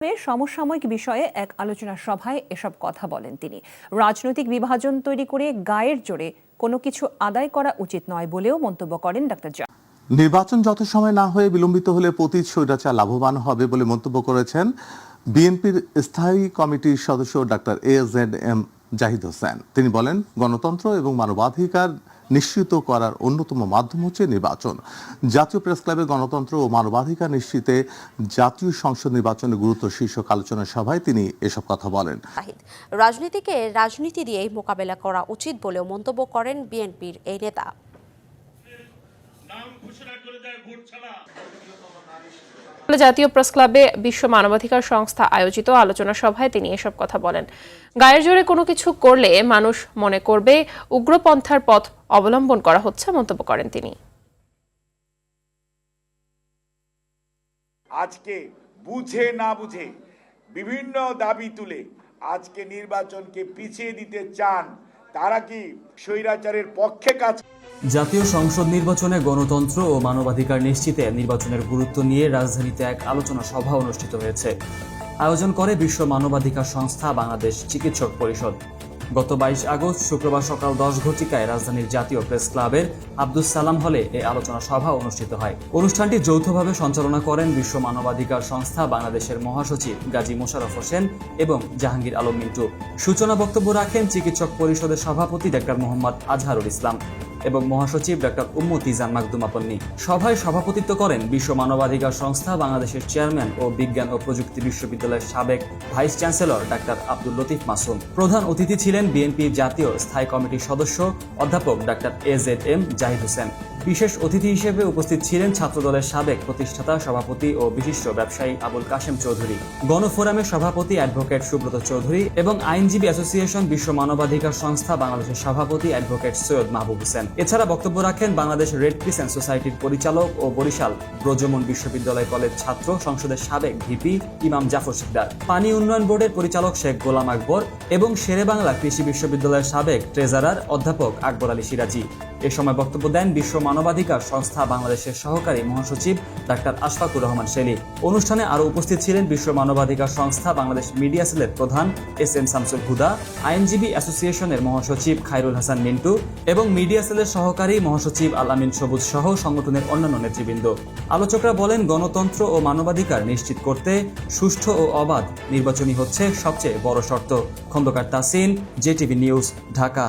সমসাময়িক বিষয়ে এক আলোচনা সভায় এসব কথা বলেন তিনি। রাজনৈতিক বিভাজন তৈরি করে গায়ের জোরে কোনো কিছু আদায় করা উচিত নয় বলেও মন্তব্য করেন ডক্টর জাহিদ। নির্বাচন যত সময় না হয়ে বিলম্বিত হলে পতিত স্বৈরাচার লাভবান হবে বলে মন্তব্য করেছেন বিএনপির স্থায়ী কমিটির সদস্য ডক্টর AZM জাহিদ হোসেন। তিনি বলেন, গণতন্ত্র এবং মানবাধিকার নিশ্চিত করার অন্যতম মাধ্যম হচ্ছে নির্বাচন। জাতীয় প্রেস ক্লাবে গণতন্ত্র ও মানবাধিকার নিশ্চিতে জাতীয় সংসদ নির্বাচনের গুরুত্ব শীর্ষক আলোচনা সভায় তিনি এসব কথা বলেন। রাজনীতিকে রাজনীতি দিয়েই মোকাবেলা করা উচিত বলেও মন্তব্য করেন বিএনপির এই নেতা। জাতীয় প্রেস ক্লাবে বিশ্ব মানবাধিকার সংস্থা আয়োজিত আলোচনা সভায় তিনি এসব কথা বলেন। গায়ের জোরে কোনো কিছু করলে মানুষ মনে করবে উগ্রপন্থার পথ অবলম্বন করা হচ্ছে মন্তব্য করেন তিনি। আজকে বুঝে না বুঝে বিভিন্ন দাবি তুলে আজকে নির্বাচনকে পিছিয়ে দিতে চান, তারা কি স্বৈরাচারের পক্ষে কাজ? জাতীয় সংসদ নির্বাচনে গণতন্ত্র ও মানবাধিকার নিশ্চিতে নির্বাচনের গুরুত্ব নিয়ে রাজধানীতে এক আলোচনা সভা অনুষ্ঠিত হয়েছে। আয়োজন করে বিশ্ব মানবাধিকার সংস্থা বাংলাদেশ চিকিৎসক পরিষদ। গত 22 আগস্ট শুক্রবার সকাল 10 ঘটিকায় রাজধানীর জাতীয় প্রেস ক্লাবের আব্দুস সালাম হলে এই আলোচনা সভা অনুষ্ঠিত হয়। অনুষ্ঠানটি যৌথভাবে সঞ্চালনা করেন বিশ্ব মানবাধিকার সংস্থা বাংলাদেশের মহাসচিব গাজী মোশাররফ হোসেন এবং জাহাঙ্গীর আলম মিন্টু। সূচনা বক্তব্য রাখেন চিকিৎসক পরিষদের সভাপতি ডক্টর মোহাম্মদ আজহারুল ইসলাম এবং মহাসচিব ডক্টর উম্মতিজান মাকদুমাপন্নী। সভায় সভাপতিত্ব করেন বিশ্ব মানবাধিকার সংস্থা বাংলাদেশের চেয়ারম্যান ও বিজ্ঞান ও প্রযুক্তি বিশ্ববিদ্যালয়ের সাবেক vice chancellor doctor Abdul Latif Masum. প্রধান অতিথি ছিলেন বিএনপির জাতীয় স্থায়ী কমিটির সদস্য অধ্যাপক ডক্টর AZM জাহিদ হোসেন। বিশেষ অতিথি হিসেবে উপস্থিত ছিলেন ছাত্রদলের সাবেক প্রতিষ্ঠাতা সভাপতি ও বিশিষ্ট ব্যবসায়ী আবুল কাশেম চৌধুরী, গণফোরামের সভাপতি অ্যাডভোকেট সুব্রত চৌধুরী এবং আইনজীবী অ্যাসোসিয়েশন বিশ্ব মানবাধিকার সংস্থা বাংলাদেশের সভাপতি অ্যাডভোকেট সৈয়দ মাহবুব হোসেন। এছাড়া বক্তব্য রাখেন বাংলাদেশ রেড ক্রিসেন্ট সোসাইটির পরিচালক ও বরিশাল ব্রজমন বিশ্ববিদ্যালয় কলেজ ছাত্র সংসদের সাবেক ভিপি ইমাম জাফর সিকদার, পানি উন্নয়ন বোর্ডের পরিচালক শেখ গোলাম আকবর এবং শেরেবাংলা কৃষি বিশ্ববিদ্যালয়ের সাবেক ট্রেজারার অধ্যাপক আকবর আলী সিরাজি। এ সময় বক্তব্য দেন বিশ্ব মানবাধিকার সংস্থা বাংলাদেশের সহকারী মহাসচিব ডাক্তার আশফাকুর রহমান শেলী। অনুষ্ঠানে আরও উপস্থিত ছিলেন বিশ্ব মানবাধিকার সংস্থা বাংলাদেশ মিডিয়া সেলের প্রধান SM শামসুল হুদা, আইনজীবী অ্যাসোসিয়েশনের মহাসচিব খায়রুল হাসান মিন্টু এবং মিডিয়া সেলের সহকারী মহাসচিব আল আমিন সবুজ সহ সংগঠনের অন্যান্য নেতৃবৃন্দ। আলোচকরা বলেন, গণতন্ত্র ও মানবাধিকার নিশ্চিত করতে সুষ্ঠু ও অবাধ নির্বাচনই হচ্ছে সবচেয়ে বড় শর্ত। Khandakar Tasin, JTV news, Dhaka.